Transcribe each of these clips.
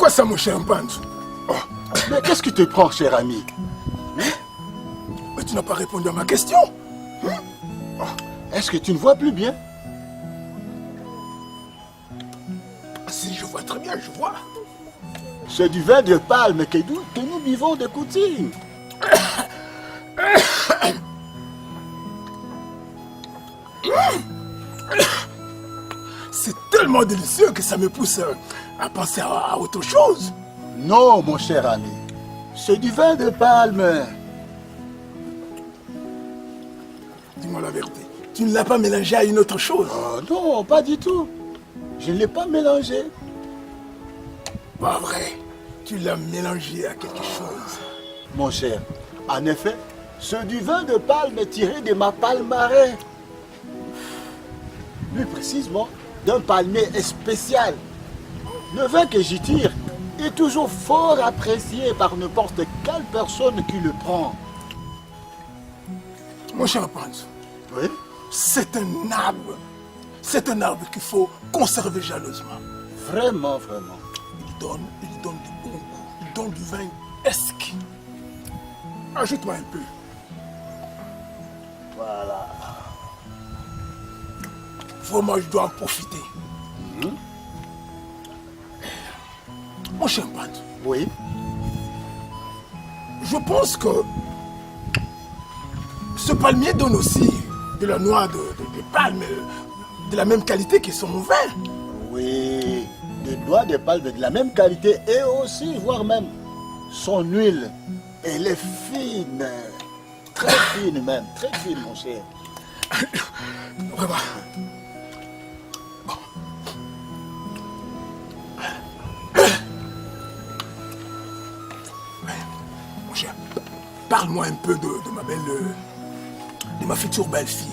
quoi ça, mon cher Mpanzu? Oh. Mais qu'est-ce qui te prend, cher ami? Mais tu n'as pas répondu à ma question. Oh. Est-ce que tu ne vois plus bien? Si, je vois très bien, je vois. C'est du vin de palme que nous buvons de coutume. C'est tellement délicieux que ça me pousse à penser à autre chose. Non, mon cher ami. C'est du vin de palme. Dis-moi la vérité. Tu ne l'as pas mélangé à une autre chose? Oh, non, pas du tout. Je ne l'ai pas mélangé. Pas vrai. Tu l'as mélangé à quelque chose. Mon cher, en effet, c'est du vin de palme tiré de ma palmarès. Plus précisément, d'un palmier spécial. Le vin que j'y tire est toujours fort apprécié par n'importe quelle personne qui le prend. Mon cher Mpanzu, Oui? c'est un arbre. C'est un arbre qu'il faut conserver jalousement. Vraiment, vraiment. Il donne du bon goût. Il donne du vin exquis. Ajoute-moi un peu. Voilà. Vraiment, je dois en profiter. Mon cher Mpanzu, Oui? je pense que ce palmier donne aussi de la noix de palme de la même qualité que son vin. Oui, des noix de palme de la même qualité et aussi, voire même, son huile. Elle est fine. Très fine même, très fine, mon cher. Vraiment. Mon cher, parle-moi un peu de ma future belle-fille.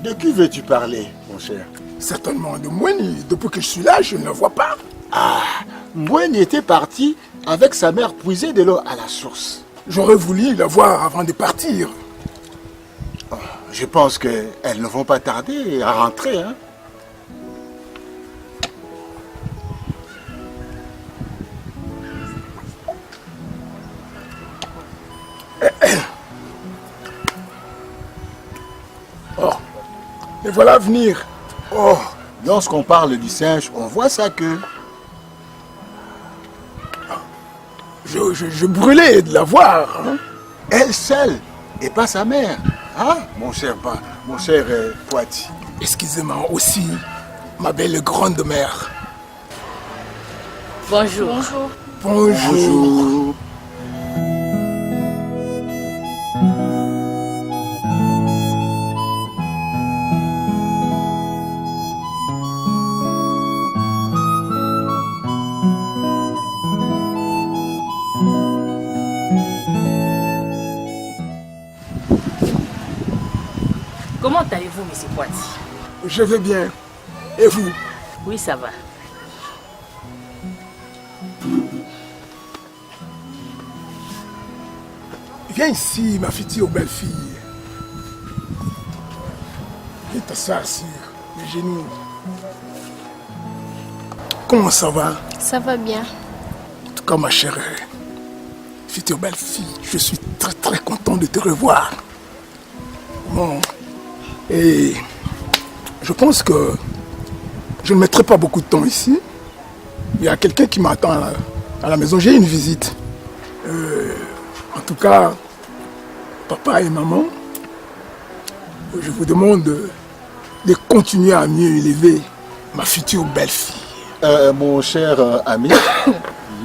De qui veux-tu parler, mon cher? Certainement de Mweni. Depuis que je suis là, je ne la vois pas. Ah, Mweni était parti avec sa mère puiser de l'eau à la source. J'aurais voulu la voir avant de partir. Oh, je pense qu'elles ne vont pas tarder à rentrer, hein? Oh, les voilà venir. Oh, lorsqu'on parle du singe, on voit sa queue. Je brûlais de la voir. Hein. Elle seule, et pas sa mère. Hein, mon cher Poiti. Excusez-moi aussi, ma belle grande mère. Bonjour. Bonjour. Bonjour. Comment allez-vous, monsieur Poiti? Je vais bien. Et vous? Oui, ça va. Viens ici, ma future belle-fille. Viens t'asseoir sur mes genoux. Comment ça va? Ça va bien. En tout cas, ma chère future belle-fille, je suis très très content de te revoir. Bon. Et je pense que je ne mettrai pas beaucoup de temps ici. Il y a quelqu'un qui m'attend à la maison. J'ai une visite. En tout cas, papa et maman, je vous demande de continuer à mieux élever ma future belle-fille. Mon cher ami,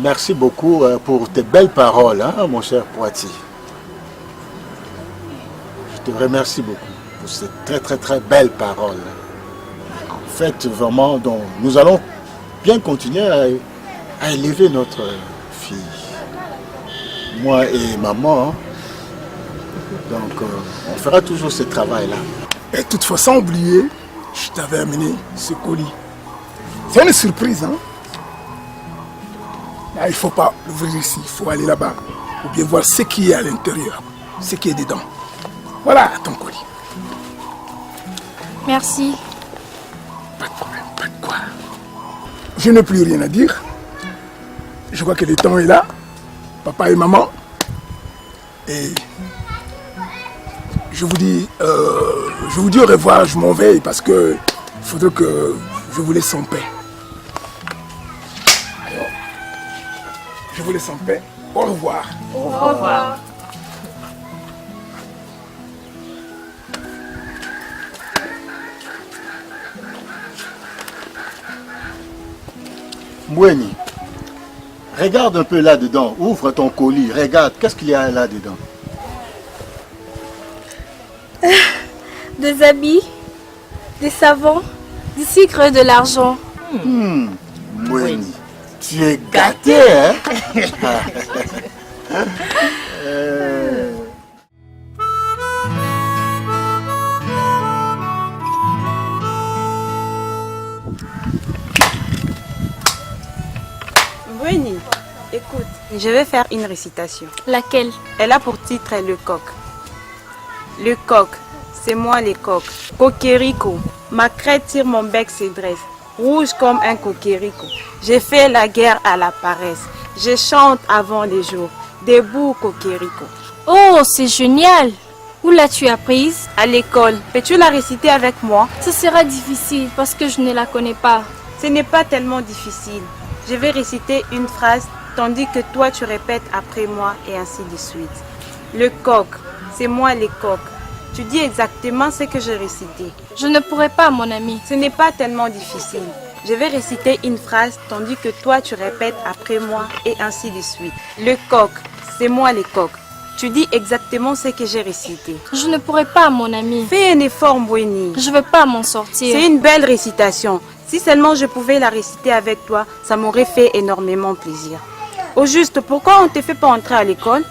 merci beaucoup pour tes belles paroles, hein, mon cher Poiti. Je te remercie beaucoup pour ces très très très belles paroles. En fait, vraiment, donc, nous allons bien continuer à élever notre fille. Moi et maman, hein. Donc on fera toujours ce travail-là. Et toutefois, sans oublier, je t'avais amené ce colis. C'est une surprise, hein? Là, il ne faut pas l'ouvrir ici, il faut aller là-bas. Ou bien voir ce qui est à l'intérieur, ce qui est dedans. Voilà ton colis. Merci. Pas de problème, pas de quoi. Je n'ai plus rien à dire. je vois que le temps est là, papa et maman. Et je vous dis au revoir, je m'en vais parce que il faudrait que je vous laisse en paix. Alors, je vous laisse en paix. Au revoir. Au revoir. Mbweni, regarde un peu là-dedans. Ouvre ton colis. Regarde, qu'est-ce qu'il y a là-dedans? Des habits, des savons, du sucre et de l'argent. Mbweni, tu es gâté, hein? Mbweni, écoute, je vais faire une récitation. Laquelle? Elle a pour titre le coq. Le coq, c'est moi les coqs. Cocérico, ma crête sur mon bec se dresse, rouge comme un cocérico. J'ai fait la guerre à la paresse. Je chante avant les jours. Debout, cocérico. Oh, c'est génial! Où l'as-tu apprise? À l'école, peux-tu la réciter avec moi? Ce sera difficile parce que je ne la connais pas. Ce n'est pas tellement difficile. Je vais réciter une phrase tandis que toi tu répètes après moi et ainsi de suite. Le coq, c'est moi les coqs. Tu dis exactement ce que j'ai récité. Je ne pourrai pas, mon ami. Ce n'est pas tellement difficile. Je vais réciter une phrase tandis que toi tu répètes après moi et ainsi de suite. Le coq, c'est moi les coqs. Tu dis exactement ce que j'ai récité. Je ne pourrai pas, mon ami. Fais un effort, Mbweni. Je ne veux pas m'en sortir. C'est une belle récitation. Si seulement je pouvais la réciter avec toi, ça m'aurait fait énormément plaisir. Au juste, pourquoi on ne te fait pas entrer à l'école?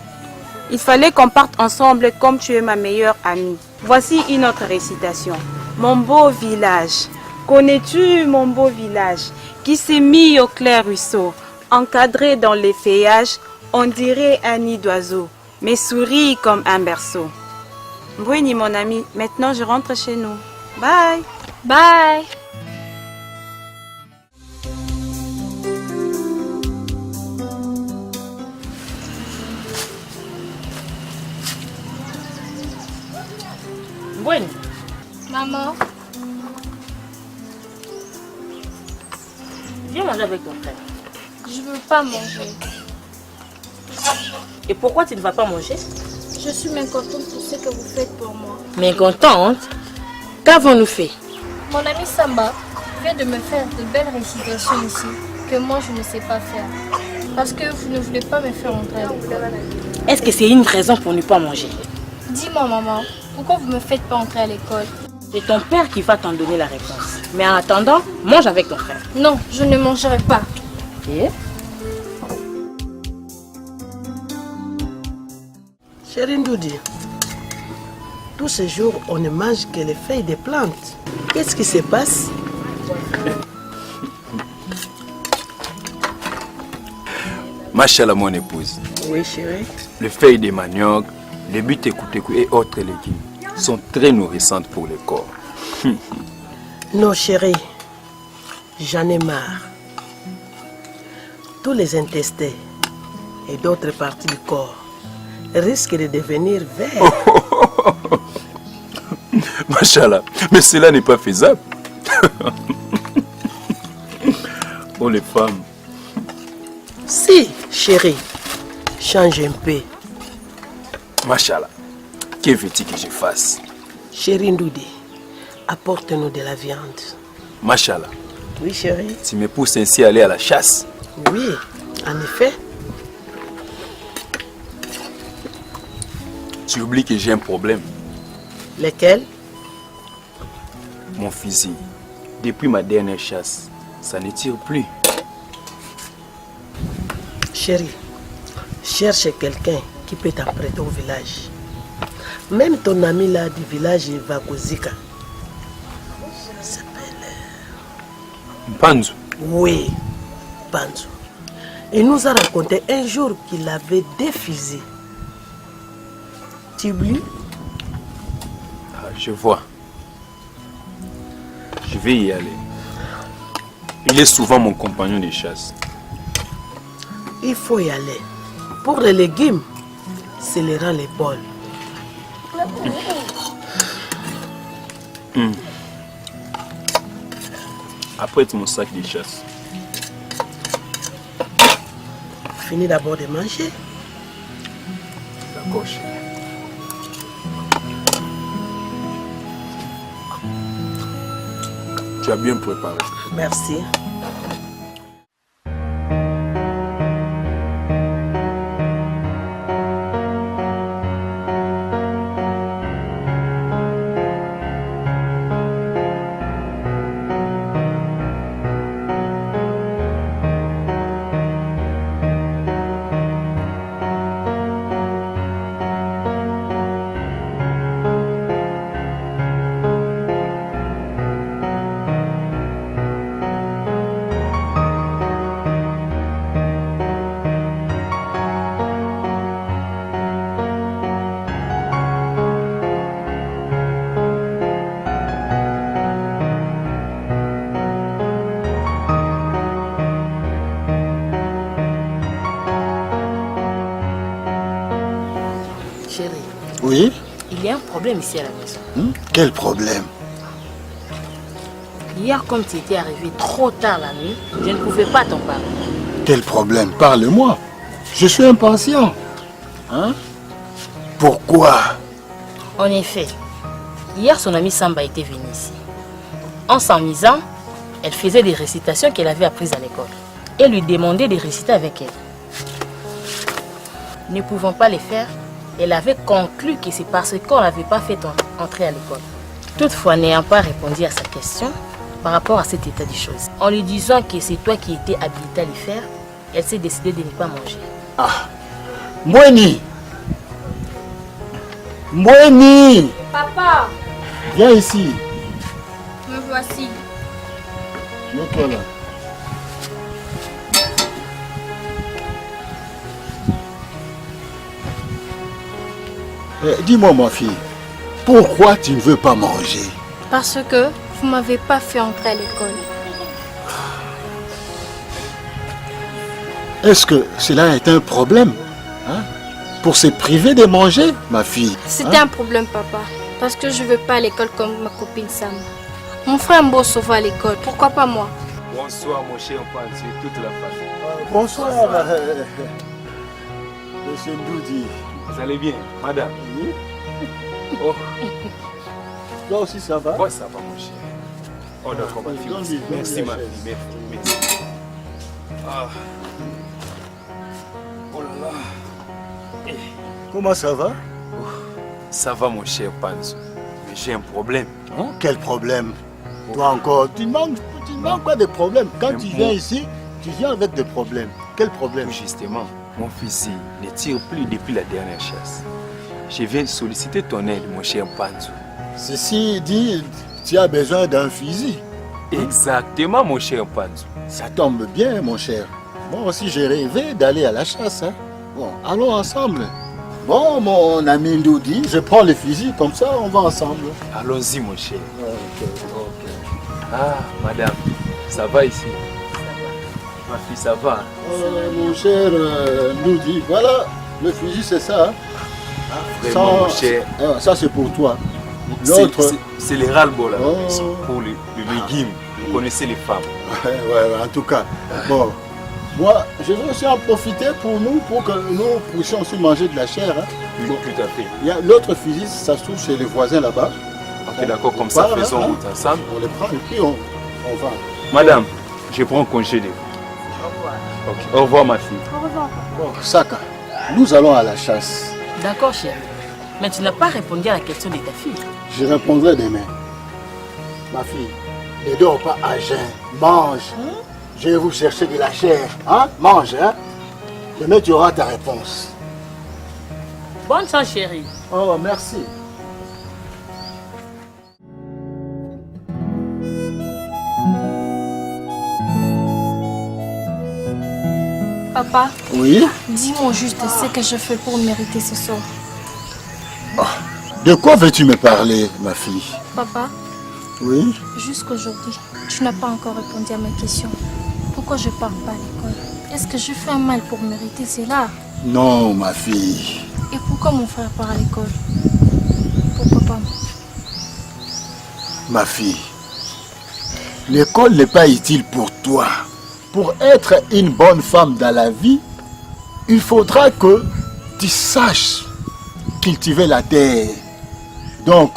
Il fallait qu'on parte ensemble comme tu es ma meilleure amie. Voici une autre récitation. Mon beau village. Connais-tu mon beau village qui s'est mis au clair ruisseau, encadré dans les feuillages, on dirait un nid d'oiseau, mais sourit comme un berceau. Mbweni, mon ami, maintenant je rentre chez nous. Bye. Bye. Mbweni, Maman, viens manger avec ton frère. je ne veux pas manger. Et pourquoi tu ne vas pas manger? Je suis mécontente pour ce que vous faites pour moi. Mécontente? Qu'avons-nous fait? Mon ami Samba vient de me faire de belles récitations ici que moi je ne sais pas faire. Parce que vous ne voulez pas me faire entrer à l'école. Est-ce que c'est une raison pour ne pas manger? Dis-moi maman, pourquoi vous ne me faites pas entrer à l'école? C'est ton père qui va t'en donner la réponse. Mais en attendant, mange avec ton frère. Non, je ne mangerai pas. Et Chérie Ndoudi, tous ces jours, on ne mange que les feuilles des plantes. Qu'est-ce qui se passe? Machallah, mon épouse. Oui, chérie. Les feuilles de manioc, les butékoutékou et autres légumes sont très nourrissantes pour le corps. Non, chérie, j'en ai marre. Tous les intestins et d'autres parties du corps risquent de devenir verts. Machallah, mais cela n'est pas faisable. Oh, les femmes. Si, chérie, change un peu. Machallah, que veux-tu que je fasse? Chérie Ndoudi, apporte-nous de la viande. Machallah, Oui, chérie. tu me pousses ainsi à aller à la chasse. Oui, en effet. Tu oublies que j'ai un problème. Lesquels? Mon fusil, depuis ma dernière chasse, ça ne tire plus. Chérie, cherche quelqu'un qui peut t'apprêter au village. Même ton ami là du village Vakozika. Il s'appelle... Mpanzu. Oui, Panzo. Il nous a raconté un jour qu'il avait deux fusils. Tu oublies? Ah, je vois. Je vais y aller. Il est souvent mon compagnon de chasse. Il faut y aller. Pour les légumes, c'est les rangs les bols. Apprête mon sac de chasse. Finis d'abord de manger. D'accord, chérie. Tu as bien préparé. Merci. Chérie, Oui? Il y a un problème ici à la maison. Quel problème? Hier, comme tu étais arrivé trop tard la nuit, je ne pouvais pas t'en parler. Quel problème? Parle-moi. Je suis impatient. Hein? Pourquoi? En effet, hier, son amie Samba était venue ici. En s'amusant, elle faisait des récitations qu'elle avait apprises à l'école. Et lui demandait de réciter avec elle. Ne pouvant pas les faire, elle avait conclu que c'est parce qu'on n'avait pas fait entrer à l'école. Toutefois, n'ayant pas répondu à sa question par rapport à cet état des choses, en lui disant que c'est toi qui étais habilité à le faire, elle s'est décidée de ne pas manger. Ah! Mweni! Mweni! Papa, Viens ici. me voici. Mets-toi là. Dis-moi, ma fille, pourquoi tu ne veux pas manger? Parce que vous ne m'avez pas fait entrer à l'école. Est-ce que cela est un problème, hein? Pour se priver de manger, ma fille? C'était un problème, papa. Parce que je ne veux pas à l'école comme ma copine Sam. Mon frère Mbosso va à l'école. Pourquoi pas moi? Bonsoir, mon cher Pansu, toute la famille. Bonsoir, monsieur Ndoudi. Vous allez bien, madame? Oui. Oh, Toi aussi, ça va? ouais, ça va, mon cher. Oh, d'accord, ma fille. Merci, ma fille. Merci. Ah. Oh là là. Comment ça va? Ça va, mon cher Panzu. Mais j'ai un problème. Hein? Quel problème? Toi encore, tu ne manques pas de problèmes. Quand Mais tu moi- viens ici, tu viens avec des problèmes. Quel problème? Tout justement, mon fils ne tire plus depuis la dernière chasse. Je viens solliciter ton aide, mon cher Panzu. Ceci dit, tu as besoin d'un fusil. Exactement, mon cher Panzu. Ça tombe bien, mon cher. Moi aussi, j'ai rêvé d'aller à la chasse. Hein. Bon, allons ensemble. Bon, mon ami Ndoudi, je prends le fusil, comme ça, on va ensemble. Allons-y, mon cher. Ok. Ah, madame, ça va ici? Ma fille, ça va? Mon cher Ndoudi, voilà, le fusil, c'est ça. Hein. Vraiment, mon cher. Ça, c'est pour toi. L'autre... C'est les ras-le-bol à la Oh. maison pour les légumes. Vous connaissez les femmes. Ouais, en tout cas. Bon, moi, je veux aussi en profiter pour nous, pour que nous puissions aussi manger de la chair. Hein. Tout à fait. Il y a l'autre fusil, ça se trouve chez les voisins là-bas. Ok, d'accord, comme ça, faisons route ensemble. On les prend et puis on va. Madame, je prends congé de vous. Au revoir. Ok, au revoir, ma fille. Au revoir. Bon, Saka, nous allons à la chasse. D'accord, chérie. Mais tu n'as pas répondu à la question de ta fille. Je répondrai demain. Ma fille, ne dors pas à jeun. Mange. Je vais vous chercher de la chair. Hein? Mange, hein? Demain, tu auras ta réponse. Bonne chance, chérie. Oh, merci. Papa, Oui? dis-moi juste ce que je fais pour mériter ce sort. De quoi veux-tu me parler, ma fille? Papa, Oui? jusqu'aujourd'hui, tu n'as pas encore répondu à ma question. Pourquoi je ne pars pas à l'école? Est-ce que je fais un mal pour mériter cela? Non, ma fille. Et pourquoi mon frère part à l'école? Pour papa. Ma fille, l'école n'est pas utile pour toi. Pour être une bonne femme dans la vie, il faudra que tu saches cultiver la terre. Donc,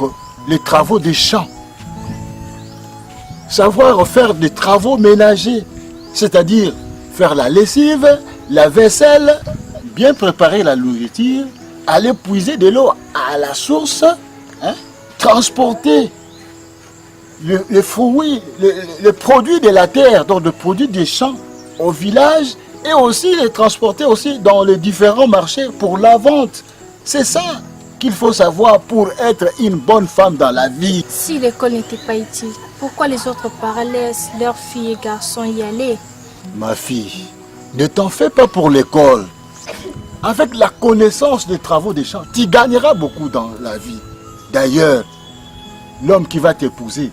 les travaux des champs. Savoir faire des travaux ménagers, c'est-à-dire faire la lessive, la vaisselle, bien préparer la nourriture, aller puiser de l'eau à la source, hein, transporter les fruits, les produits de la terre, donc les produits des champs au village, et aussi les transporter aussi dans les différents marchés pour la vente. C'est ça qu'il faut savoir pour être une bonne femme dans la vie. Si l'école n'était pas utile, pourquoi les autres parents laissent leurs filles et garçons y aller? Ma fille, ne t'en fais pas pour l'école. Avec la connaissance des travaux des champs, tu gagneras beaucoup dans la vie. D'ailleurs, l'homme qui va t'épouser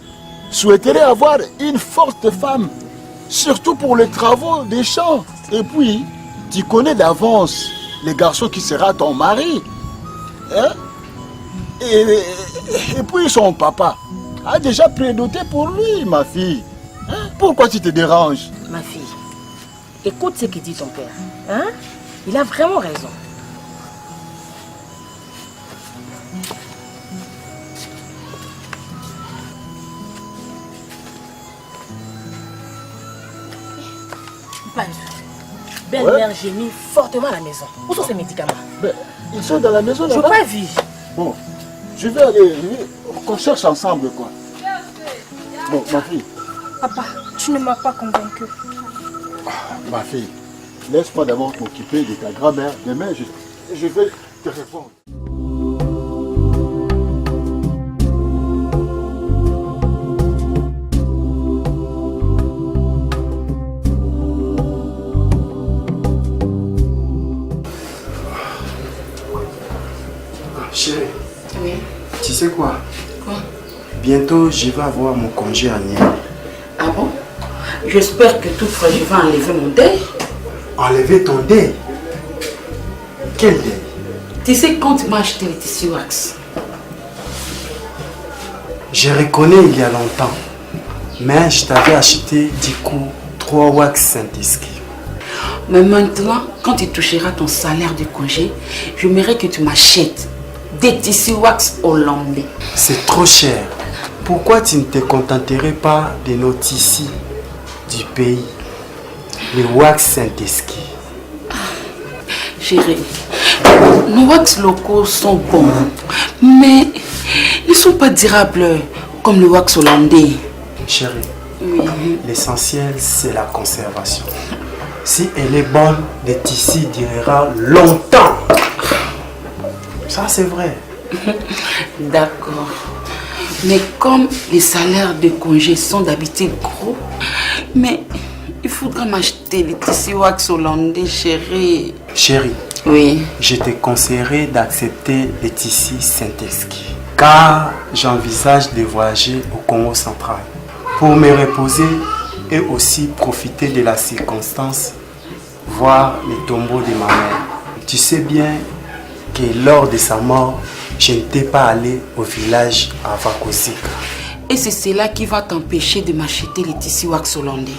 souhaiterait avoir une forte femme, surtout pour les travaux des champs. Et puis, tu connais d'avance le garçon qui sera ton mari. Hein? Et puis son papa a déjà prédoté pour lui, ma fille. Hein? Pourquoi tu te déranges? Ma fille, écoute ce que dit ton père. Hein? Il a vraiment raison. Belle-mère gémit fortement à la maison. Où sont ces médicaments? Ben, ils sont dans la maison Je là-bas. n'ai pas vu. Bon, je vais aller, qu'on cherche ensemble quoi. Bon, ma fille. Papa, tu ne m'as pas convaincu. Ma fille, laisse-moi d'abord m'occuper de ta grand-mère. Demain, je vais te répondre. Chérie, Oui. tu sais quoi? Quoi? Bientôt, je vais avoir mon congé annuel. Ah bon? J'espère que toutefois je vais enlever mon deuil. Enlever ton deuil? Quel deuil? Tu sais quand tu m'as acheté les tissus wax? Je reconnais il y a longtemps, mais je t'avais acheté du coup 3 wax Saint-Esqui. Mais maintenant, quand tu toucheras ton salaire de congé, j'aimerais que tu m'achètes des tissus wax hollandais. C'est trop cher. Pourquoi tu ne te contenterais pas de nos tissus du pays? Les wax Saint-Esqui. Chérie, nos wax locaux sont bons, mais ils ne sont pas durables comme le wax hollandais. Chérie, Oui. l'essentiel c'est la conservation. Si elle est bonne, le tissu durera longtemps. Ça c'est vrai. D'accord. Mais comme les salaires de congé sont d'habitude gros, mais il faudra m'acheter les tissus wax hollandais, chérie. Chérie, Oui. je te conseillerais d'accepter les tissus Saint-Esqui, car j'envisage de voyager au Congo central pour me reposer et aussi profiter de la circonstance, voir les tombeaux de ma mère. Tu sais bien que lors de sa mort, je n'étais pas allé au village à Vakozika. Et c'est cela qui va t'empêcher de m'acheter les tissus wax hollandais.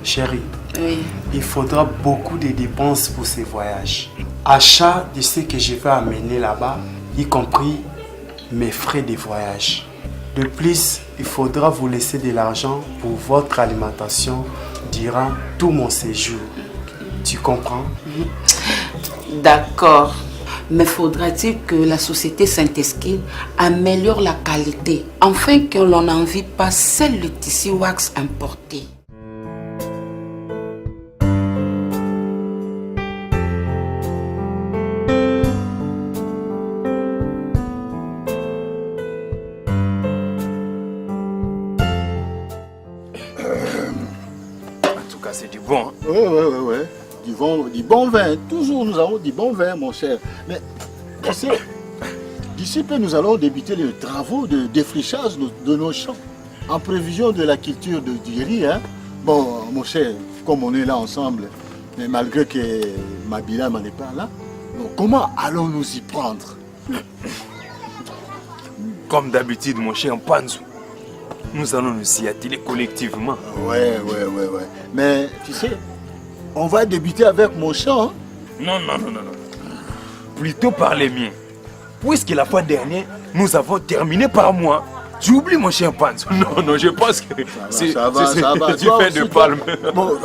Chérie, Oui. il faudra beaucoup de dépenses pour ce voyage. Achat de ce que je vais amener là-bas, y compris mes frais de voyage. De plus, il faudra vous laisser de l'argent pour votre alimentation durant tout mon séjour. Tu comprends? D'accord. Mais faudra-t-il que la société Saint-Esqui améliore la qualité afin que l'on n'envie pas seul le tissu wax importé? En tout cas, c'est du bon. Hein? Oui. Du bon vin. Toujours nous avons du bon vin, mon cher. Mais tu sais, d'ici peu, nous allons débuter les travaux de défrichage de nos champs en prévision de la culture du riz. Hein. Bon, mon cher, comme on est là ensemble, Mais malgré que Mabila n'en est pas là, bon, comment allons-nous y prendre? Comme d'habitude, mon cher Mpanzu, nous allons nous y atteler collectivement. Ouais. Mais tu sais, on va débuter avec mon chant. Hein? Non. Plutôt par les miens. Puisque la fois dernière, nous avons terminé par moi. Tu oublies mon cher Mpanzu? Non, je pense que ça va. du fait de palme. Bon,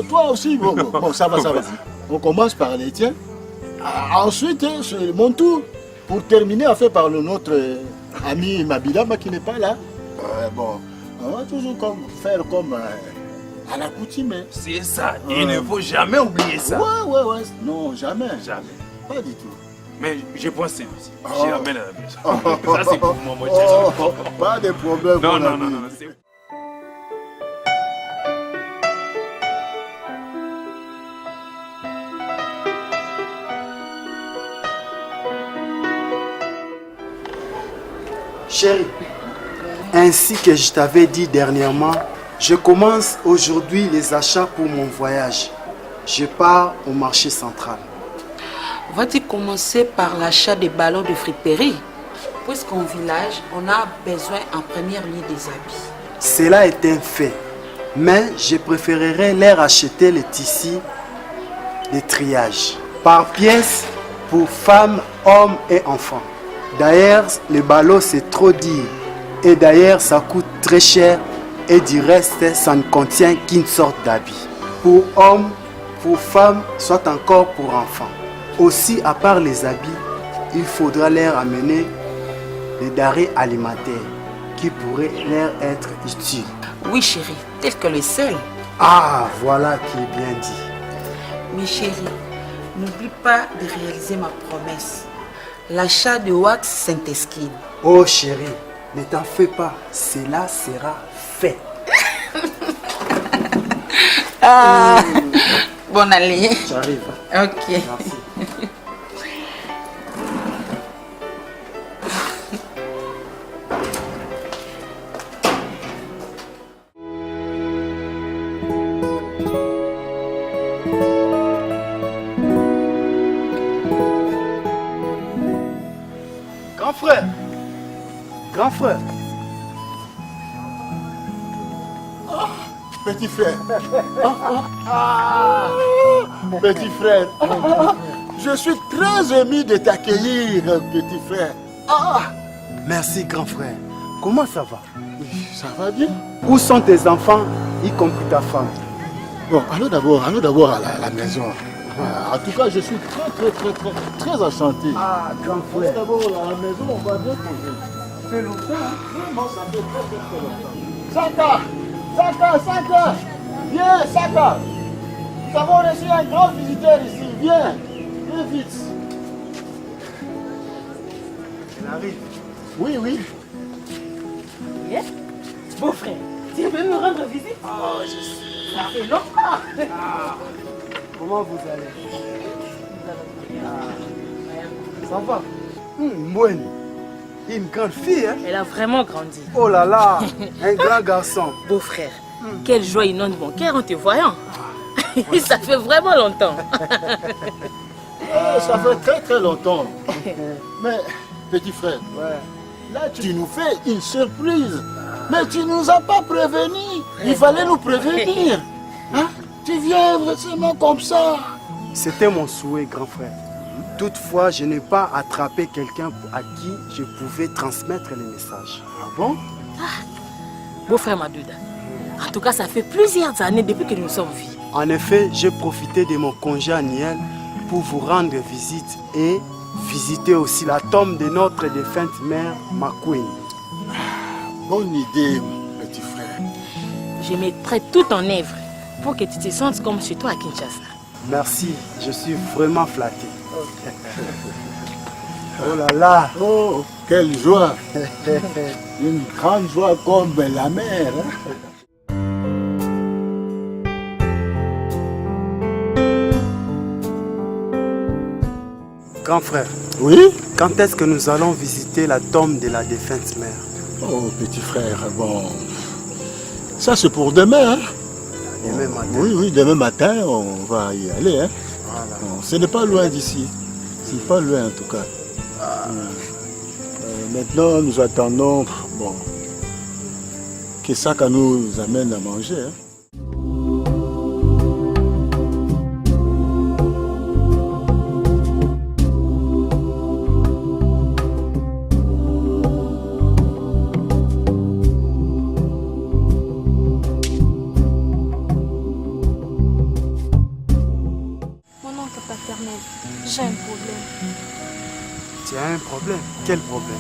toi aussi, bon, ça va. On commence par les tiens. Ensuite, c'est mon tour. Pour terminer, on fait par notre ami Mabila, qui n'est pas là. Bon, on va toujours faire comme à l'accoutumée. C'est ça, il ne faut jamais oublier ça. Ouais. Non, jamais. Pas du tout. Mais je pense que c'est lui. Je ramène à la maison. Ça, c'est pour moi, mon cher. Pas de problème. Non. Chérie, ainsi que je t'avais dit dernièrement, je commence aujourd'hui les achats pour mon voyage. Je pars au marché central. Va-t-il commencer par l'achat des ballons de friperie? Puisqu'en village, on a besoin en première ligne des habits. Cela est un fait, mais je préférerais leur acheter les tissus de triage, par pièce pour femmes, hommes et enfants. D'ailleurs, les ballots c'est trop dire. Et d'ailleurs, ça coûte très cher. Et du reste, ça ne contient qu'une sorte d'habit. Pour hommes, pour femmes, soit encore pour enfants. Aussi, à part les habits, il faudra leur amener des denrées alimentaires qui pourraient leur être utiles. Oui, chérie, tel que le sel. Ah, voilà qui est bien dit. Mais chérie, n'oublie pas de réaliser ma promesse. L'achat de wax Saint-Esquine. Oh chérie, ne t'en fais pas, cela sera fait. Bon, allez. J'arrive. Ok. Merci. Grand frère. Petit frère. Petit frère. Je suis très ému de t'accueillir, petit frère. Merci grand frère. Comment ça va? Ça va bien. Où sont tes enfants, y compris ta femme? Bon, allons d'abord à la maison. En tout cas, je suis très enchanté. Grand frère. D'abord à la maison, on va bien manger. Ça fait longtemps, hein? Vraiment, ça fait très longtemps. Saka! Viens, Saka! Nous avons reçu un grand visiteur ici. Viens vite. Elle arrive. Oui. Yes. Beau frère, tu veux me rendre visite? Ça fait longtemps. Comment vous allez? Ça va? Mouine, une grande fille, hein? Elle a vraiment grandi. Oh là là, un grand garçon. Beau frère, quelle joie inonde mon cœur en te voyant. Ça fait vraiment longtemps. Ça fait très longtemps. Mais, petit frère, là tu nous fais une surprise. Mais tu nous as pas prévenus. Il fallait nous prévenir. Hein? Tu viens seulement comme ça. C'était mon souhait, grand frère. Toutefois, je n'ai pas attrapé quelqu'un à qui je pouvais transmettre les messages. Ah bon? Beau frère Madouda, en tout cas, ça fait plusieurs années depuis que nous sommes vus. En effet, j'ai profité de mon congé annuel pour vous rendre visite et visiter aussi la tombe de notre défunte mère, Makwin. Bonne idée, petit frère. Je mettrai tout en œuvre pour que tu te sentes comme chez toi à Kinshasa. Merci, je suis vraiment flatté. Oh là là! Oh, quelle joie! Une grande joie comme la mer. Hein? Grand frère, Oui? quand est-ce que nous allons visiter la tombe de la défunte mère? Oh, petit frère, bon... Ça, c'est pour demain, hein? demain matin. Oui, demain matin, on va y aller. Hein. Voilà. Bon, ce n'est pas loin d'ici. C'est pas loin en tout cas. Maintenant, nous attendons que Saka nous amène à manger. Hein. J'ai un problème. Tu as un problème? Quel problème?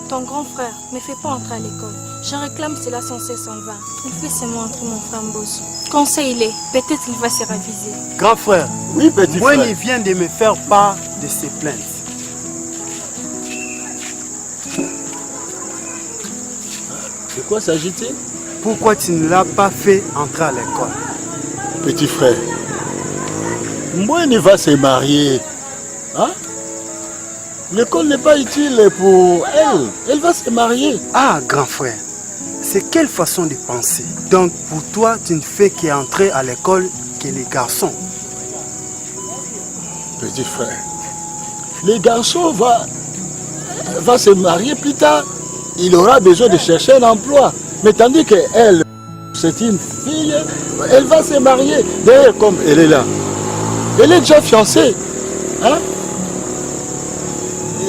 Ton grand frère ne me fait pas entrer à l'école. Je réclame cela sans cesse en vain. Il fait seulement entrer mon frère Mbosso. Conseille-le, peut-être il va se raviser. Grand frère, oui, petit frère. il vient de me faire part de ses plaintes. De quoi s'agit-il? Pourquoi tu ne l'as pas fait entrer à l'école? Petit frère, Mboueni va se marier. Hein? L'école n'est pas utile pour elle. Elle va se marier. Ah, grand frère, c'est quelle façon de penser? Donc, pour toi, tu ne fais qu'entrer à l'école que les garçons. Petit frère, les garçons va se marier plus tard. Il aura besoin de chercher un emploi. Mais tandis qu'elle, c'est une fille, elle va se marier. D'ailleurs, comme elle est là, elle est déjà fiancée. Hein?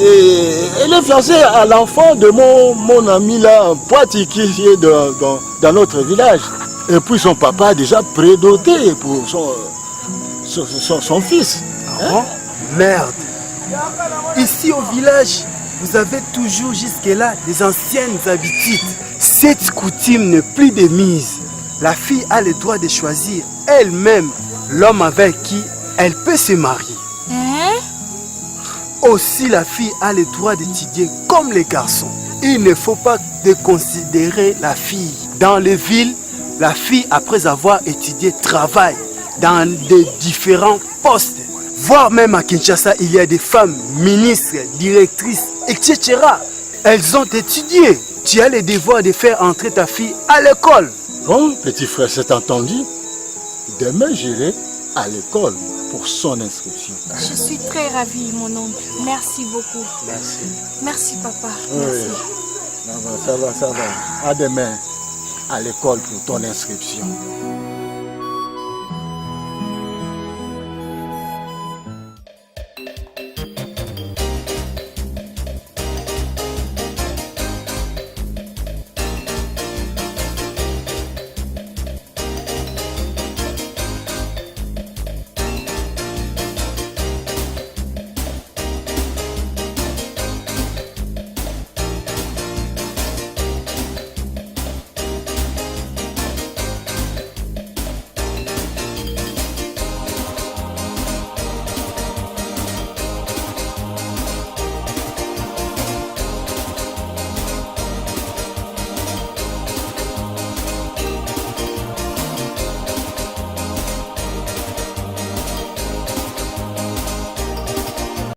Et elle est fiancée à l'enfant de mon ami là, Poiti, qui est dans notre village. Et puis son papa a déjà prédoté pour son fils. Hein? Merde. Ici au village, vous avez toujours jusque-là des anciennes habitudes. Cette coutume n'est plus de mise. La fille a le droit de choisir elle-même l'homme avec qui elle peut se marier. Hein? Aussi, la fille a le droit d'étudier comme les garçons. Il ne faut pas déconsidérer la fille. Dans les villes, la fille, après avoir étudié, travaille dans des différents postes. Voire même à Kinshasa, il y a des femmes ministres, directrices, etc. Elles ont étudié. Tu as le devoir de faire entrer ta fille à l'école. Bon, petit frère, c'est entendu. Demain, j'irai à l'école pour son inscription. Je suis très ravie, mon oncle. Merci beaucoup. Merci. Merci, papa. Oui. Merci. Ça va. À demain, à l'école pour ton inscription.